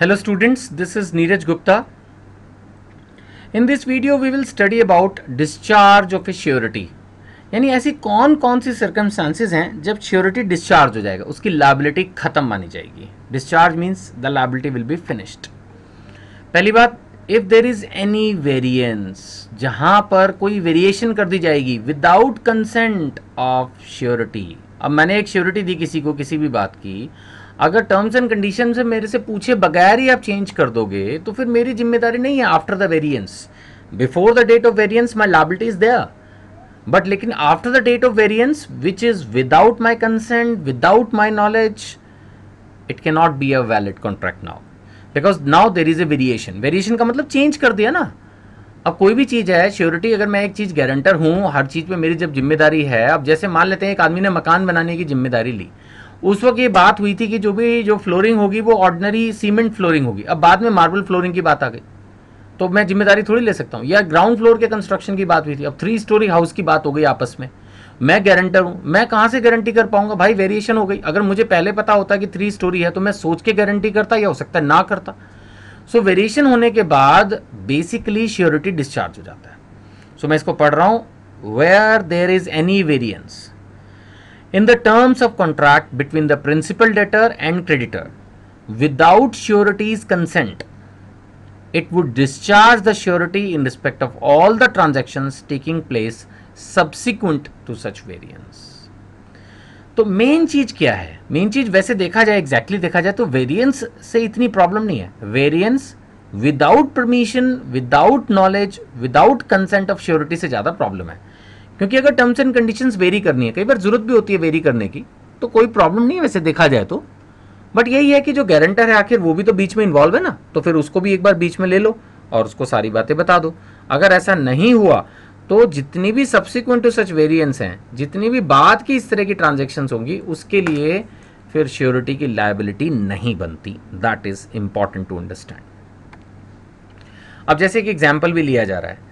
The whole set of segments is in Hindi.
Hello students, this is Neeraj Gupta. In this video we will study about discharge of a surety. यानी ऐसी कौन कौन सी सर्कमस्टांसेस हैं जब श्योरिटी डिस्चार्ज हो जाएगा, उसकी लायबिलिटी खत्म मानी जाएगी. Discharge means the liability will be finished. पहली बात, if there is any variance, जहां पर कोई वेरिएशन कर दी जाएगी विदाउट कंसेंट ऑफ श्योरिटी. अब मैंने एक श्योरिटी दी किसी को किसी भी बात की, अगर टर्म्स एंड कंडीशन से मेरे से पूछे बगैर ही आप चेंज कर दोगे तो फिर मेरी जिम्मेदारी नहीं है. After the variance, before the date of variance my liability is there, but लेकिन after the date of variance which is without my consent, without my knowledge, it can not be a valid contract now, because now there is a variation. Variation का मतलब चेंज कर दिया ना. अब कोई भी चीज़ है, श्योरिटी, अगर मैं एक चीज़ गारंटर हूँ, हर चीज़ पे मेरी जब जिम्मेदारी है. अब जैसे मान लेते हैं एक आदमी ने मकान बनाने की जिम्मेदारी ली, उस वक्त ये बात हुई थी कि जो फ्लोरिंग होगी वो ऑर्डिनरी सीमेंट फ्लोरिंग होगी. अब बाद में मार्बल फ्लोरिंग की बात आ गई तो मैं जिम्मेदारी थोड़ी ले सकता हूँ. या ग्राउंड फ्लोर के कंस्ट्रक्शन की बात हुई थी, अब 3 स्टोरी हाउस की बात हो गई आपस में. मैं गारंटर हूँ, मैं कहाँ से गारंटी कर पाऊंगा भाई? वेरिएशन हो गई. अगर मुझे पहले पता होता कि 3 स्टोरी है तो मैं सोच के गारंटी करता, या हो सकता है ना करता. सो वेरिएशन होने के बाद बेसिकली श्योरिटी डिस्चार्ज हो जाता है. सो मैं इसको पढ़ रहा हूँ. Where there is any variance in the terms of contract between the principal debtor and creditor without surety's consent, it would discharge the surety in respect of all the transactions taking place subsequent to such variance. तो मेन चीज क्या है? मेन चीज वैसे देखा जाए, एग्जैक्टली देखा जाए तो वेरिएंस से इतनी प्रॉब्लम नहीं है. Variance without permission, without knowledge, without consent of surety से ज्यादा प्रॉब्लम है. क्योंकि अगर टर्म्स एंड कंडीशंस वेरी करनी है, कई बार जरूरत भी होती है वेरी करने की, तो कोई प्रॉब्लम नहीं है वैसे देखा जाए तो. बट यही है कि जो गारंटर है आखिर वो भी तो बीच में इन्वॉल्व है ना, तो फिर उसको भी एक बार बीच में ले लो और उसको सारी बातें बता दो. अगर ऐसा नहीं हुआ तो जितनी भी सब्सिक्वेंट टू सच वेरिएंस हैं, जितनी भी बाद की इस तरह की ट्रांजेक्शन्स होंगी, उसके लिए फिर श्योरिटी की लायबिलिटी नहीं बनती. That is important to understand. अब जैसे कि एग्जाम्पल भी लिया जा रहा है,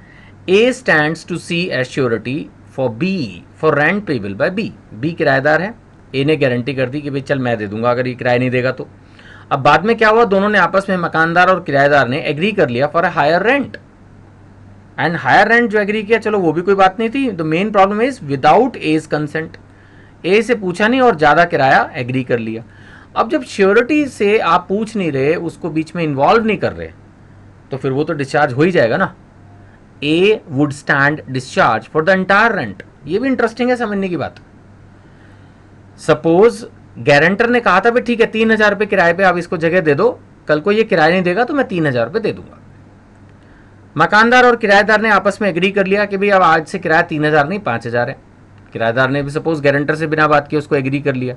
A stands to C as surety for B for rent payable by B. B किराएदार है, A ने गारंटी कर दी कि भाई चल मैं दे दूंगा अगर ये किराया नहीं देगा तो. अब बाद में क्या हुआ, दोनों ने आपस में, मकानदार और किराएदार ने एग्री कर लिया for a higher rent. And higher rent जो एग्री किया, चलो वो भी कोई बात नहीं थी. The main problem is without as consent. A से पूछा नहीं और ज़्यादा किराया एग्री कर लिया. अब जब श्योरिटी से आप पूछ नहीं रहे, उसको बीच में इन्वॉल्व नहीं कर रहे, तो फिर वो तो डिस्चार्ज हो ही जाएगा ना. A would stand discharge for the entire rent. ये भी इंटरेस्टिंग है समझने की बात. सपोज गारंटर ने कहा था भाई ठीक है 3,000 रुपये किराए पे आप इसको जगह दे दो, कल को ये किराया नहीं देगा तो मैं 3,000 रुपये दे दूंगा. मकानदार और किराएदार ने आपस में एग्री कर लिया कि भाई अब आज से किराया 3,000 नहीं 5,000 है. किराएदार ने भी सपोज गारंटर से बिना बात किए उसको एग्री कर लिया.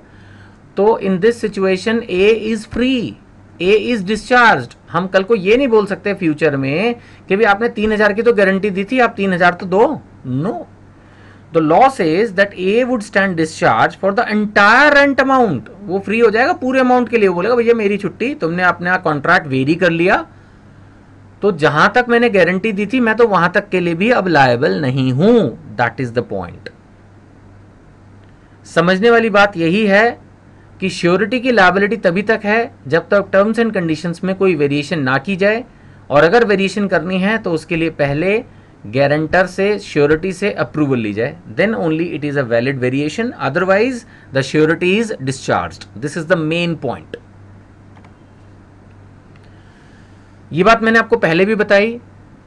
तो इन this situation A is free, A is discharged. हम कल को ये नहीं बोल सकते फ्यूचर में कि भी आपने 3,000 की तो गारंटी दी थी, आप 3,000 तो दो. No, the law says that A would stand discharge for the entire rent amount. वो फ्री हो जाएगा पूरे अमाउंट के लिए. वो बोलेगा भैया मेरी छुट्टी, तुमने अपना कॉन्ट्रैक्ट वेरी कर लिया, तो जहां तक मैंने गारंटी दी थी मैं तो वहां तक के लिए भी अब लायबल नहीं हूं. That is the point. समझने वाली बात यही है कि श्योरिटी की लायबिलिटी तभी तक है जब तक टर्म्स एंड कंडीशंस में कोई वेरिएशन ना की जाए, और अगर वेरिएशन करनी है तो उसके लिए पहले गारंटर से, श्योरिटी से अप्रूवल ली जाए. Then only it is a valid variation, otherwise the surety is discharged. This is the main point. ये बात मैंने आपको पहले भी बताई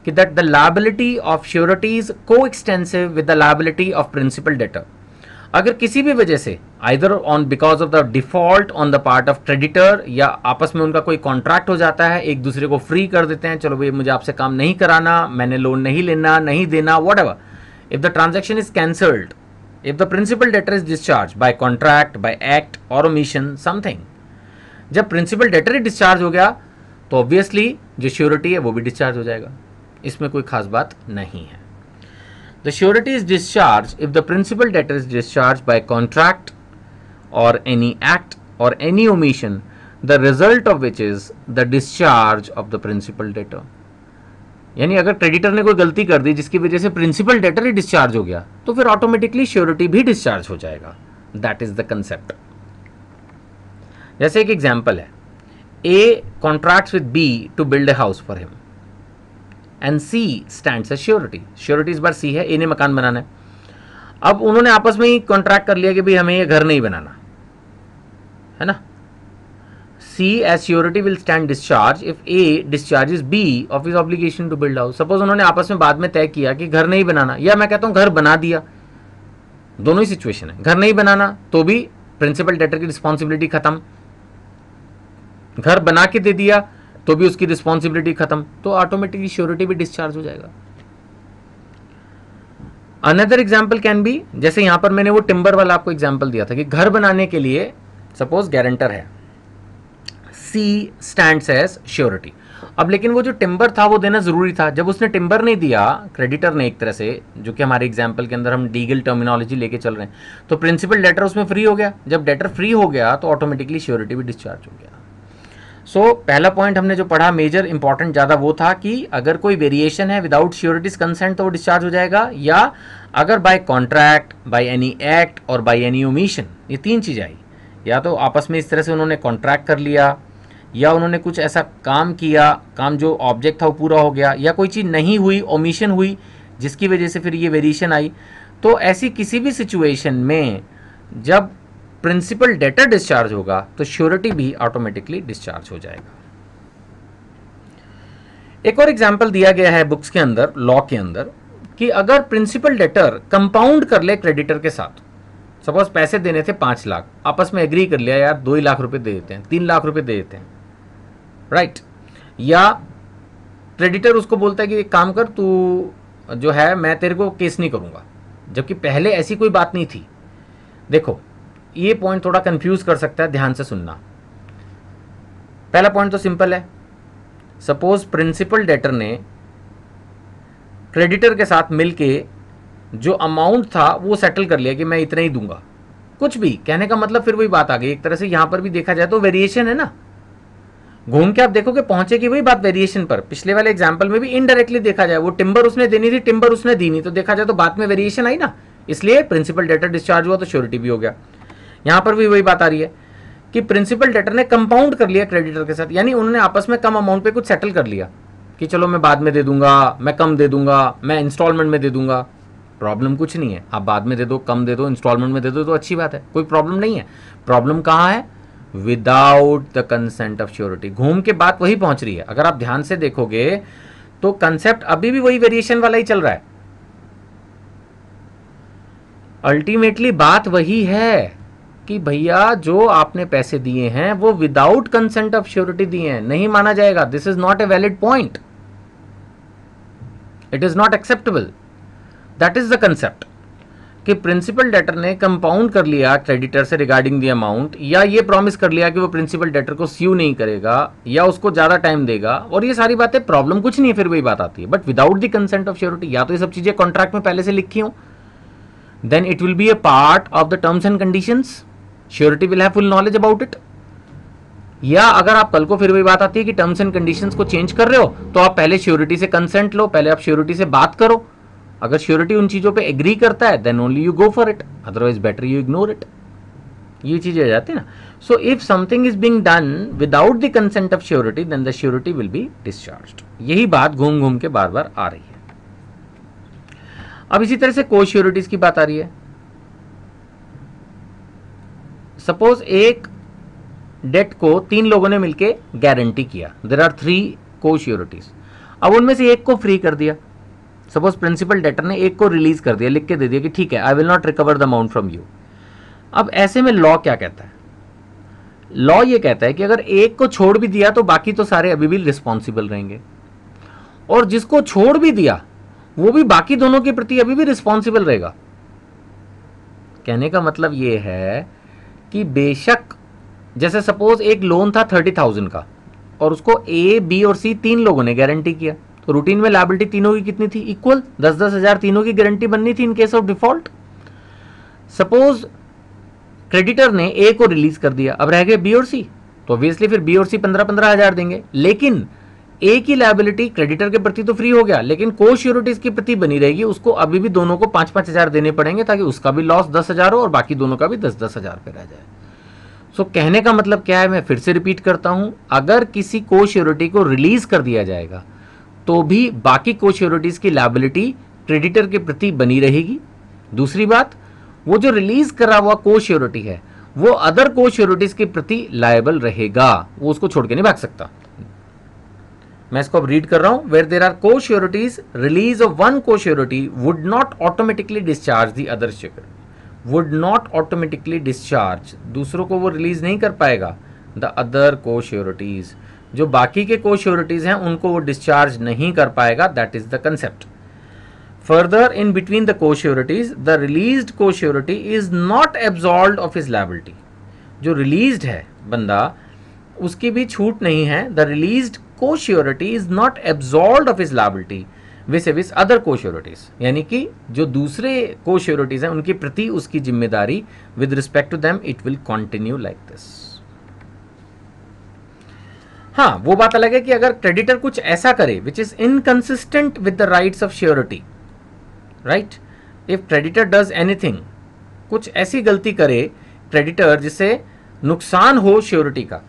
कि that the liability of surety is coextensive with the liability of principal debtor. अगर किसी भी वजह से either on because of the default on the part of creditor, या आपस में उनका कोई कॉन्ट्रैक्ट हो जाता है, एक दूसरे को फ्री कर देते हैं, चलो भाई मुझे आपसे काम नहीं कराना, मैंने लोन नहीं लेना, नहीं देना, whatever. If the transaction is cancelled, if the principal debtor is discharge by contract, by act और ओमिशन समथिंग. जब प्रिंसिपल डेटर ही डिस्चार्ज हो गया तो ऑब्वियसली जो श्योरिटी है वो भी डिस्चार्ज हो जाएगा. इसमें कोई खास बात नहीं है. The surety is discharged if the principal debtor is discharged by contract or any act or any omission, the result of which is the discharge of the principal debtor. यानी अगर क्रेडिटर ने कोई गलती कर दी जिसकी वजह से प्रिंसिपल डेटर ही डिस्चार्ज हो गया, तो फिर ऑटोमेटिकली श्योरिटी भी डिस्चार्ज हो जाएगा. That is the concept. जैसे एक एग्जाम्पल है, A contracts with B to build a house for him and C stands as surety. Surety इस बार C है, A ने मकान बनाना है. अब उन्होंने आपस में ही कॉन्ट्रैक्ट कर लिया कि भाई हमें ये घर नहीं बनाना है ना. C as surety will stand discharge if A discharges B of his obligation to build house. Suppose उन्होंने आपस में बाद में तय किया कि घर नहीं बनाना, या मैं कहता हूं घर बना दिया, दोनों ही सिचुएशन है. घर नहीं बनाना तो भी प्रिंसिपल डेटर की रिस्पॉन्सिबिलिटी खत्म, घर बना के दे दिया तो भी उसकी रिस्पॉन्सिबिलिटी खत्म, तो ऑटोमेटिकली श्योरिटी भी डिस्चार्ज हो जाएगा. अनदर एग्जाम्पल कैन बी, जैसे यहां पर मैंने वो टिम्बर वाला आपको एग्जाम्पल दिया था कि घर बनाने के लिए सपोज गारंटर है, सी स्टैंड्स एज श्योरिटी. अब लेकिन वो जो टिम्बर था वो देना जरूरी था. जब उसने टिम्बर नहीं दिया, क्रेडिटर ने एक तरह से, जो कि हमारे एग्जाम्पल के अंदर हम लीगल टर्मिनोलॉजी लेके चल रहे हैं, तो प्रिंसिपल डेटर उसमें फ्री हो गया. जब डेटर फ्री हो गया तो ऑटोमेटिकली श्योरिटी भी डिस्चार्ज हो गया. सो पहला पॉइंट हमने जो पढ़ा मेजर इंपॉर्टेंट ज़्यादा वो था कि अगर कोई वेरिएशन है विदाउट श्योरिटीज कंसेंट तो वो डिस्चार्ज हो जाएगा, या अगर by contract, by any act और बाय एनी ओमिशन, ये तीन चीज़ें आई. या तो आपस में इस तरह से उन्होंने कॉन्ट्रैक्ट कर लिया, या उन्होंने कुछ ऐसा काम किया, काम जो ऑब्जेक्ट था वो पूरा हो गया, या कोई चीज़ नहीं हुई, ओमिशन हुई, जिसकी वजह से फिर ये वेरिएशन आई. तो ऐसी किसी भी सिचुएशन में जब प्रिंसिपल डेटर डिस्चार्ज होगा तो श्योरिटी भी ऑटोमेटिकली डिस्चार्ज हो जाएगा. एक और एग्जांपल दिया गया है बुक्स के अंदर, लॉ के अंदर, कि अगर प्रिंसिपल डेटर कंपाउंड कर ले क्रेडिटर के साथ, सपोज पैसे देने थे 5 लाख, आपस में एग्री कर लिया यार 2 लाख रुपए दे देते हैं, 3 लाख रुपए दे देते हैं, राइट. या क्रेडिटर उसको बोलता है कि एक काम कर, तू जो है मैं तेरे को केस नहीं करूंगा, जबकि पहले ऐसी कोई बात नहीं थी. देखो ये पॉइंट थोड़ा कंफ्यूज कर सकता है, ध्यान से सुनना. पहला पॉइंट तो सिंपल है. सपोज प्रिंसिपल डेटर ने क्रेडिटर के साथ मिलके जो अमाउंट था वो सेटल कर लिया कि मैं इतना ही दूंगा, कुछ भी. कहने का मतलब फिर वही बात आ गई, एक तरह से यहां पर भी देखा जाए तो वेरिएशन है ना. घूम के आप देखोगे पहुंचे की वही बात वेरिएशन पर. पिछले वाले एग्जांपल में भी इनडायरेक्टली देखा जाए, वो टिम्बर उसने देनी थी, टिम्बर उसने दी नहीं, तो देखा जाए तो बात में वेरिएशन आई ना, इसलिए प्रिंसिपल डेटर डिस्चार्ज हुआ तो श्योरिटी भी हो गया. यहां पर भी वही बात आ रही है कि प्रिंसिपल डेटर ने कंपाउंड कर लिया क्रेडिटर के साथ, यानी उन्होंने आपस में कम अमाउंट पे कुछ सेटल कर लिया कि चलो मैं बाद में दे दूंगा, मैं कम दे दूंगा, मैं इंस्टॉलमेंट में दे दूंगा. प्रॉब्लम कुछ नहीं है, आप बाद में दे दो, कम दे दो, इंस्टॉलमेंट में दे दो तो अच्छी बात है, कोई प्रॉब्लम नहीं है. प्रॉब्लम कहाँ है? Without the consent of surety. घूम के बात वही पहुंच रही है. अगर आप ध्यान से देखोगे तो कंसेप्ट अभी भी वही वेरिएशन वाला ही चल रहा है. अल्टीमेटली बात वही है कि भैया जो आपने पैसे दिए हैं वो विदाउट कंसेंट ऑफ श्योरिटी दिए हैं, नहीं माना जाएगा. This is not a valid point, it is not acceptable. That is the concept कि प्रिंसिपल डेटर ने कंपाउंड कर लिया क्रेडिटर से रिगार्डिंग द अमाउंट, या ये प्रॉमिस कर लिया कि वो प्रिंसिपल डेटर को स्यू नहीं करेगा या उसको ज्यादा टाइम देगा, और ये सारी बातें प्रॉब्लम कुछ नहीं है, फिर वही बात आती है. But without the consent of surety, या तो ये सब चीजें कॉन्ट्रैक्ट में पहले से लिखी हो, then it will be a part of the terms and conditions, surety will have full knowledge about it. या अगर आप कल को फिर वही बात आती है कि टर्म्स एंड कंडीशंस को चेंज कर रहे हो तो आप पहले श्योरिटी से कंसेंट लो, पहले आप श्योरिटी से बात करो. अगर श्योरिटी उन चीजों पे एग्री करता है then only you go for it, otherwise better you ignore it. ये चीजें आ जाती है ना. So if something is being done without the consent of surety then the surety will be discharged. यही बात घूम घूम के बार बार आ रही है. अब इसी तरह से को श्योरिटीज की बात आ रही है. सपोज एक डेट को 3 लोगों ने मिलके गारंटी किया, देयर आर 3 को श्योरिटीज. अब उनमें से एक को फ्री कर दिया. सपोज प्रिंसिपल डेटर ने एक को रिलीज कर दिया, लिख के दे दिया कि ठीक है I will not recover the amount from you. अब ऐसे में लॉ क्या कहता है? लॉ ये कहता है कि अगर एक को छोड़ भी दिया तो बाकी तो सारे अभी भी रिस्पॉन्सिबल रहेंगे, और जिसको छोड़ भी दिया वो भी बाकी दोनों के प्रति अभी भी रिस्पॉन्सिबल रहेगा. कहने का मतलब ये है कि बेशक जैसे सपोज एक लोन था 30,000 का और उसको ए, बी और सी 3 लोगों ने गारंटी किया, तो रूटीन में लायबिलिटी तीनों की कितनी थी? इक्वल. 10-10 हजार तीनों की गारंटी बननी थी in case of default. Suppose creditor ने ए को रिलीज कर दिया, अब रह गए बी और सी, तो ऑब्वियसली फिर बी और सी 15-15 हजार देंगे. लेकिन ए की लायबिलिटी क्रेडिटर के प्रति तो फ्री हो गया, लेकिन को श्योरिटीज की प्रति बनी रहेगी, उसको अभी भी दोनों को 5-5 हजार देने पड़ेंगे ताकि उसका भी लॉस 10 हजार हो और बाकी दोनों का भी 10-10 हजार पे रह जाए. कहने का मतलब क्या है, मैं फिर से रिपीट करता हूं, अगर किसी को श्योरिटी को रिलीज कर दिया जाएगा तो भी बाकी को श्योरिटीज की लायबिलिटी क्रेडिटर के प्रति बनी रहेगी। दूसरी बात, वो जो रिलीज करा हुआ को श्योरिटी है वो अदर को श्योरिटीज के प्रति लायबल रहेगा, वो उसको छोड़ के नहीं भाग सकता। मैं इसको अब रीड कर रहा हूं, वेयर देयर आर को श्योरिटीज, रिलीज ऑफ वन को surety would not automatically discharge the other surety, would not automatically discharge, दूसरों को वो रिलीज नहीं कर पाएगा, द अदर को श्योरिटीज, जो बाकी के को श्योरिटीज हैं उनको वो डिस्चार्ज नहीं कर पाएगा, that is the concept. Further, in between the को श्योरिटीज द रिलीज्ड को surety is not absolved of his liability, जो रिलीज्ड है बंदा उसकी भी छूट नहीं है, द रिलीज्ड को surety is not absolved of his liability विस अदर को श्योरिटीज, यानी कि जो दूसरे को श्योरिटीज हैं उनके प्रति उसकी जिम्मेदारी with respect to them it will continue like this. हाँ, वो बात अलग है कि अगर क्रेडिटर कुछ ऐसा करे विच is inconsistent with the rights of surety, right, if creditor does anything, कुछ ऐसी गलती करे क्रेडिटर जिससे नुकसान हो श्योरिटी का,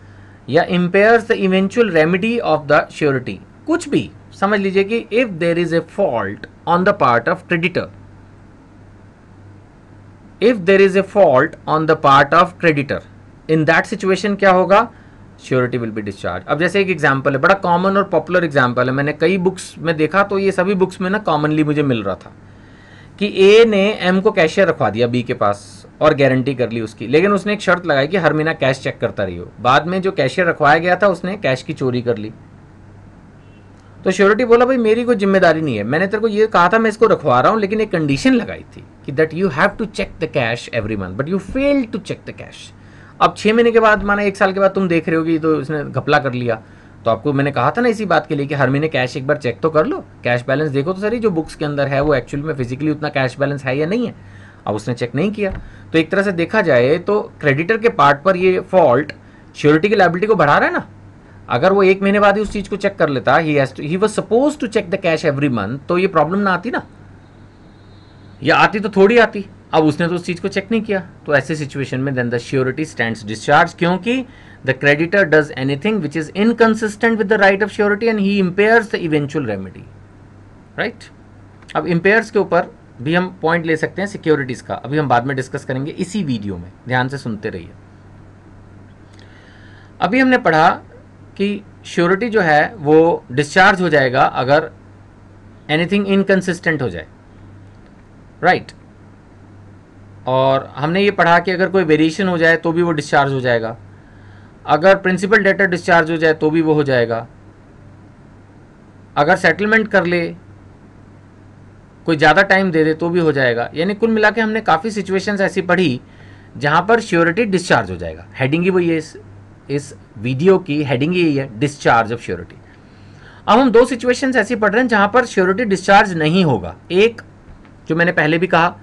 या impairs the eventual remedy of the surety, कुछ भी समझ लीजिए कि if there is A fault on the part of creditor, if there is A fault on the part of creditor, in that situation क्या होगा, श्योरिटी विल बी डिस्चार्ज। अब जैसे एक एग्जांपल है, बड़ा कॉमन और पॉपुलर एग्जांपल है, मैंने कई बुक्स में देखा तो ये सभी बुक्स में ना कॉमनली मुझे मिल रहा था कि ए ने एम को कैशियर रखवा दिया बी के पास और गारंटी कर ली उसकी, लेकिन उसने एक शर्त लगाई कि हर महीना कैश चेक करता रहियो। बाद में जो कैशियर रखवाया गया था उसने कैश की चोरी कर ली, तो श्योरिटी बोला भाई मेरी कोई जिम्मेदारी नहीं है, मैंने तेरे को ये कहा था मैं इसको रखवा रहा हूं, लेकिन एक कंडीशन लगाई थी कि that you have to check the cash every month, but you fail to check the cash. अब 6 महीने के बाद, माना 1 साल के बाद तुम देख रहे हो कि तो उसने घपला कर लिया, तो आपको मैंने कहा था ना इसी बात के लिए कि हर महीने कैश एक बार चेक तो कर लो, कैश बैलेंस देखो तो सही जो बुक्स के अंदर है वो एक्चुअल में फिजिकली उतना कैश बैलेंस है या नहीं है। अब उसने चेक नहीं किया, तो एक तरह से देखा जाए तो क्रेडिटर के पार्ट पर ये फॉल्ट श्योरिटी की लायबिलिटी को बढ़ा रहा है ना। अगर वो 1 महीने बाद ही उस चीज को चेक कर लेता, he was suppose to check the cash every month, तो ये प्रॉब्लम ना आती ना, या आती तो थोड़ी आती। अब उसने तो उस चीज को चेक नहीं किया, तो ऐसे सिचुएशन में then the surety stands discharge, क्योंकि the creditor does anything which is inconsistent with the right of surety and he impairs the eventual remedy, right. अब इंपेयर्स के ऊपर भी हम पॉइंट ले सकते हैं सिक्योरिटीज का, अभी हम बाद में डिस्कस करेंगे इसी वीडियो में, ध्यान से सुनते रहिए। अभी हमने पढ़ा कि श्योरिटी जो है वो डिस्चार्ज हो जाएगा अगर एनीथिंग इनकंसिस्टेंट हो जाए, राइट। और हमने ये पढ़ा कि अगर कोई वेरिएशन हो जाए तो भी वो डिस्चार्ज हो जाएगा, अगर प्रिंसिपल डेटर डिस्चार्ज हो जाए तो भी वो हो जाएगा, अगर सेटलमेंट कर ले, कोई ज़्यादा टाइम दे दे तो भी हो जाएगा। यानी कुल मिला के हमने काफ़ी सिचुएशंस ऐसी पढ़ी जहाँ पर श्योरिटी डिस्चार्ज हो जाएगा। हेडिंग ही वही है, इस वीडियो की हेडिंग ही यही है, डिस्चार्ज ऑफ श्योरिटी। अब हम 2 सिचुएशंस ऐसी पढ़ रहे हैं जहाँ पर श्योरिटी डिस्चार्ज नहीं होगा। एक जो मैंने पहले भी कहा,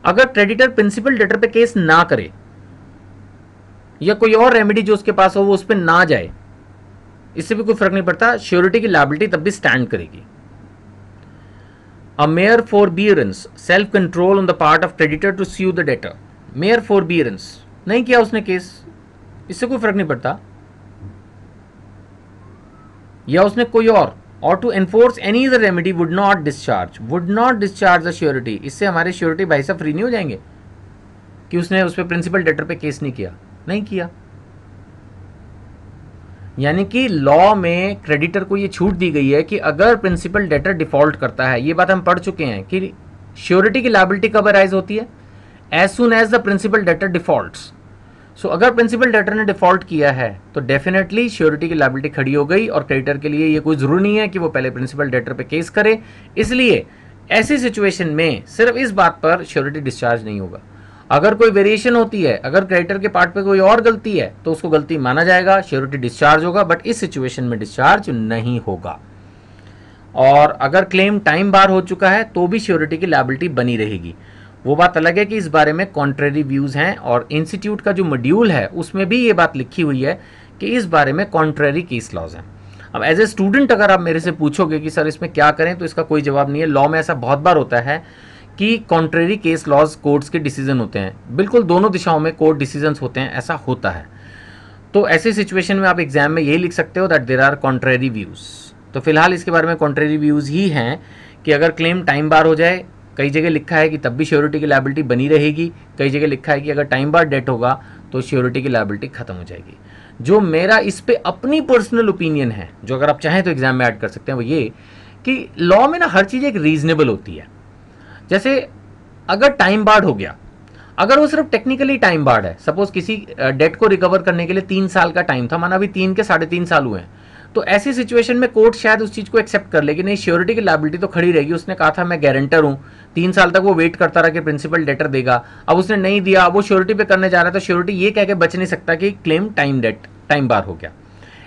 अगर क्रेडिटर प्रिंसिपल डेटर पे केस ना करे या कोई और रेमेडी जो उसके पास हो वो उस पर ना जाए, इससे भी कोई फर्क नहीं पड़ता, श्योरिटी की लायबिलिटी तब भी स्टैंड करेगी। A mere forbearance, self control on the part of creditor to sue the debtor, mere forbearance नहीं किया उसने केस, इससे कोई फर्क नहीं पड़ता, या उसने कोई और to enforce any other remedy would not discharge the surety, इससे हमारे श्योरिटी भाई साहब फ्री नहीं हो जाएंगे कि उसने उस पर प्रिंसिपल डेटर पे केस नहीं किया। यानी कि लॉ में क्रेडिटर को ये छूट दी गई है कि अगर प्रिंसिपल डेटर डिफॉल्ट करता है, ये बात हम पढ़ चुके हैं कि श्योरिटी की लायबिलिटी कब अराइज होती है, as soon as the principal debtor defaults. So अगर प्रिंसिपल डेटर ने डिफॉल्ट किया है तो डेफिनेटली श्योरिटी की लायबिलिटी खड़ी हो गई, और क्रेडिटर के लिए ये कोई जरूरी नहीं है कि वो पहले प्रिंसिपल डेटर पे केस करे। इसलिए ऐसी सिचुएशन में सिर्फ इस बात पर श्योरिटी डिस्चार्ज नहीं होगा। अगर कोई वेरिएशन होती है, अगर क्रेडिटर के पार्ट पे कोई और गलती है तो उसको गलती माना जाएगा, श्योरिटी डिस्चार्ज होगा, बट इस सिचुएशन में डिस्चार्ज नहीं होगा। और अगर क्लेम टाइम बार हो चुका है तो भी श्योरिटी की लायबिलिटी बनी रहेगी। वो बात अलग है कि इस बारे में कॉन्ट्रेरी व्यूज हैं, और इंस्टीट्यूट का जो मॉड्यूल है उसमें भी ये बात लिखी हुई है कि इस बारे में कॉन्ट्रेरी केस लॉज हैं। अब एज ए स्टूडेंट अगर आप मेरे से पूछोगे कि सर इसमें क्या करें, तो इसका कोई जवाब नहीं है। लॉ में ऐसा बहुत बार होता है कि कॉन्ट्रेरी केस लॉज कोर्ट्स के डिसीजन होते हैं, बिल्कुल दोनों दिशाओं में कोर्ट डिसीजंस होते हैं, ऐसा होता है। तो ऐसी सिचुएशन में आप एग्जाम में यही लिख सकते हो that there are contrary views. तो फिलहाल इसके बारे में कॉन्ट्रेरी व्यूज़ ही हैं कि अगर क्लेम टाइम बार हो जाए, कई जगह लिखा है कि तब भी श्योरिटी की लायबिलिटी बनी रहेगी, कई जगह लिखा है कि अगर टाइम बार डेट होगा तो श्योरिटी की लायबिलिटी खत्म हो जाएगी। जो मेरा इस पे अपनी पर्सनल ओपिनियन है, जो अगर आप चाहें तो एग्जाम में ऐड कर सकते हैं, वो ये कि लॉ में ना हर चीज़ एक रीजनेबल होती है। जैसे अगर टाइम बार्ड हो गया, अगर वो सिर्फ टेक्निकली टाइम बार्ड है, सपोज किसी डेट को रिकवर करने के लिए 3 साल का टाइम था, माना अभी 3 के 3.5 साल हुए हैं, तो ऐसी सिचुएशन में कोर्ट शायद उस चीज़ को एक्सेप्ट कर ले कि नहीं, श्योरिटी की लायबिलिटी तो खड़ी रहेगी। उसने कहा था मैं गारंटर हूँ, 3 साल तक वो वेट करता रहा कि प्रिंसिपल डेटर देगा, अब उसने नहीं दिया, अब वो श्योरिटी पे करने जा रहा है, तो श्योरिटी ये कह के बच नहीं सकता कि क्लेम टाइम बार हो गया।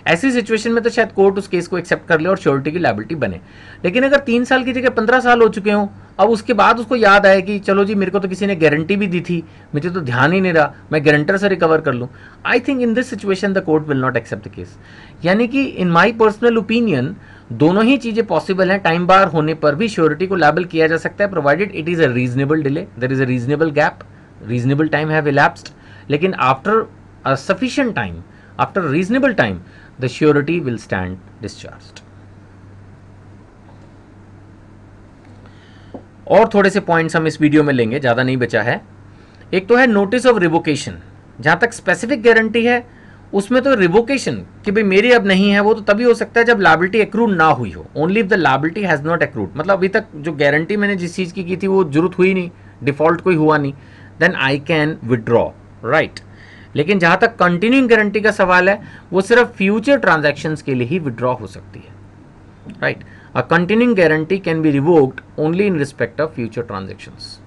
ऐसी सिचुएशन में तो शायद कोर्ट उस केस को एक्सेप्ट कर ले और श्योरिटी की लायबिलिटी बने। लेकिन अगर 3 साल की जगह 15 साल हो चुके हों, अब उसके बाद उसको याद आए कि चलो जी मेरे को तो किसी ने गारंटी भी दी थी, मुझे तो ध्यान ही नहीं रहा, मैं गारंटर से रिकवर कर लूँ, I think in this situation the court will not accept the case. यानी कि इन माई पर्सनल ओपिनियन दोनों ही चीज़ें पॉसिबल हैं। टाइम बार होने पर भी श्योरिटी को लायबल किया जा सकता है, provided it is a reasonable delay, there is a reasonable gap, reasonable time have elapsed. लेकिन after a sufficient time, after reasonable time, the surety will stand discharged। और थोड़े से पॉइंट्स हम इस वीडियो में लेंगे, ज़्यादा नहीं बचा है। एक तो है नोटिस ऑफ रिवोकेशन। जहाँ तक स्पेसिफिक गारंटी है उसमें तो रिवोकेशन कि भाई मेरी अब नहीं है, वो तो तभी हो सकता है जब लायबिलिटी एक्रूड ना हुई हो, only if the liability has not accrued. मतलब अभी तक जो गारंटी मैंने जिस चीज़ की थी वो जरूरत हुई नहीं, डिफॉल्ट कोई हुआ नहीं, then I can withdraw, right. लेकिन जहाँ तक कंटिन्यूइंग गारंटी का सवाल है, वो सिर्फ फ्यूचर ट्रांजैक्शंस के लिए ही विड्रॉ हो सकती है, right. A continuing guarantee can be revoked only in respect of future transactions.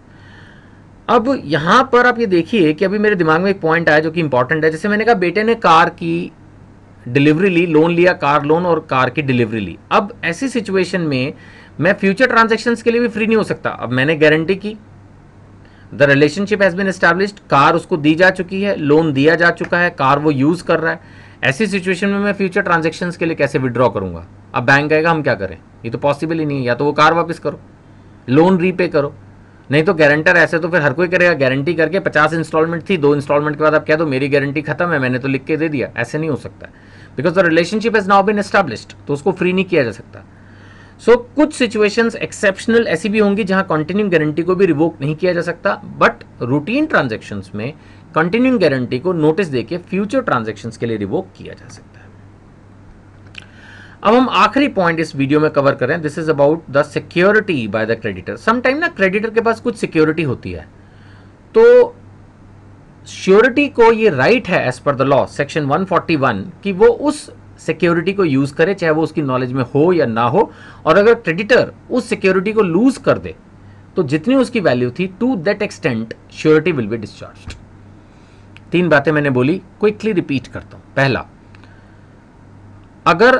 अब यहाँ पर आप ये देखिए कि अभी मेरे दिमाग में एक पॉइंट आया जो कि इंपॉर्टेंट है। जैसे मैंने कहा बेटे ने कार की डिलीवरी ली, लोन लिया, कार लोन और कार की डिलीवरी ली। अब ऐसी सिचुएशन में मैं फ्यूचर ट्रांजैक्शंस के लिए भी फ्री नहीं हो सकता। अब मैंने गारंटी की, the relationship has been established, car उसको दी जा चुकी है, लोन दिया जा चुका है, कार वो यूज़ कर रहा है। ऐसी सिचुएशन में मैं फ्यूचर ट्रांजैक्शंस के लिए कैसे विड्रॉ करूंगा? अब बैंक कहेगा हम क्या करें, ये तो पॉसिबल ही नहीं है। या तो वो कार वापस करो, लोन रीपे करो, नहीं तो गारंटर ऐसे तो फिर हर कोई करेगा। गारंटी करके 50 इंस्टॉलमेंट थी, 2 इंस्टॉलमेंट के बाद आप कह दो मेरी गारंटी खत्म है, मैंने तो लिख के दे दिया। ऐसे नहीं हो सकता, because the relationship has now been established, तो उसको फ्री नहीं किया जा सकता। सो कुछ सिचुएशंस एक्सेप्शनल ऐसी भी होंगी जहां कंटिन्यूइंग गारंटी को भी रिवोक नहीं किया जा सकता, बट रूटीन ट्रांजैक्शंस में कंटिन्यूइंग गारंटी को नोटिस देके फ्यूचर ट्रांजैक्शंस के लिए रिवोक किया जा सकता है। अब हम आखिरी पॉइंट इस वीडियो में कवर करें, this is about the security by the creditor. Sometime ना क्रेडिटर के पास कुछ सिक्योरिटी होती है, तो श्योरिटी को ये राइट है as per the law section 141 कि वो उस सिक्योरिटी को यूज करे, चाहे वो उसकी नॉलेज में हो या ना हो। और अगर क्रेडिटर उस सिक्योरिटी को लूज कर दे तो जितनी उसकी वैल्यू थी, to that extent surety will be discharged. 3 बातें मैंने बोली, क्विकली रिपीट करता हूं। पहला, अगर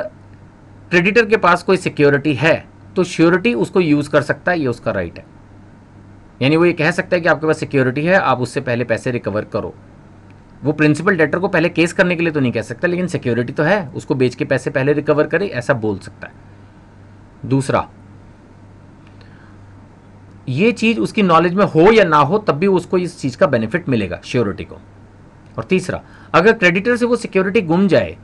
क्रेडिटर के पास कोई सिक्योरिटी है तो श्योरिटी उसको यूज कर सकता है, ये उसका राइट है। यानी वो ये कह सकता है कि आपके पास सिक्योरिटी है, आप उससे पहले पैसे रिकवर करो। वो प्रिंसिपल डेटर को पहले केस करने के लिए तो नहीं कह सकता, लेकिन सिक्योरिटी तो है, उसको बेच के पैसे पहले रिकवर करे, ऐसा बोल सकता है। दूसरा, ये चीज उसकी नॉलेज में हो या ना हो तब भी उसको इस चीज का बेनिफिट मिलेगा, श्योरिटी को। और तीसरा, अगर क्रेडिटर से वो सिक्योरिटी गुम जाए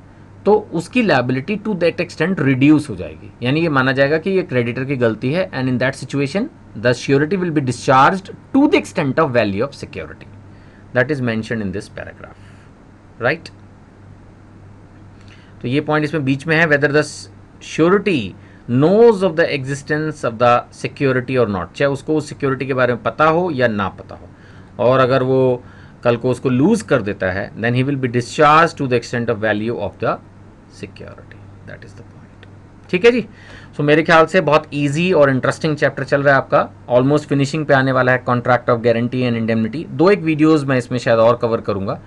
तो उसकी liability to that extent reduce हो जाएगी। यानी ये माना जाएगा कि ये क्रेडिटर की गलती है, and in that situation the surety will be discharged to the extent of value of security that is mentioned in this paragraph, right? तो ये पॉइंट इसमें बीच में है, whether the surety knows of the existence of the security or not, चाहे उसको उस सिक्योरिटी के बारे में पता हो या ना पता हो। और अगर वो कल को उसको लूज कर देता है, then he will be discharged to the extent of value of the security, that is the point। ठीक है जी। सो मेरे ख्याल से बहुत इजी और इंटरेस्टिंग चैप्टर चल रहा है आपका, ऑलमोस्ट फिनिशिंग पे आने वाला है। Contract of guarantee and indemnity, 2-1 videos मैं इसमें शायद और कवर करूंगा।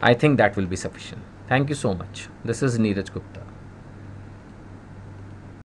I think that will be sufficient. Thank you so much. This is Neeraj Gupta.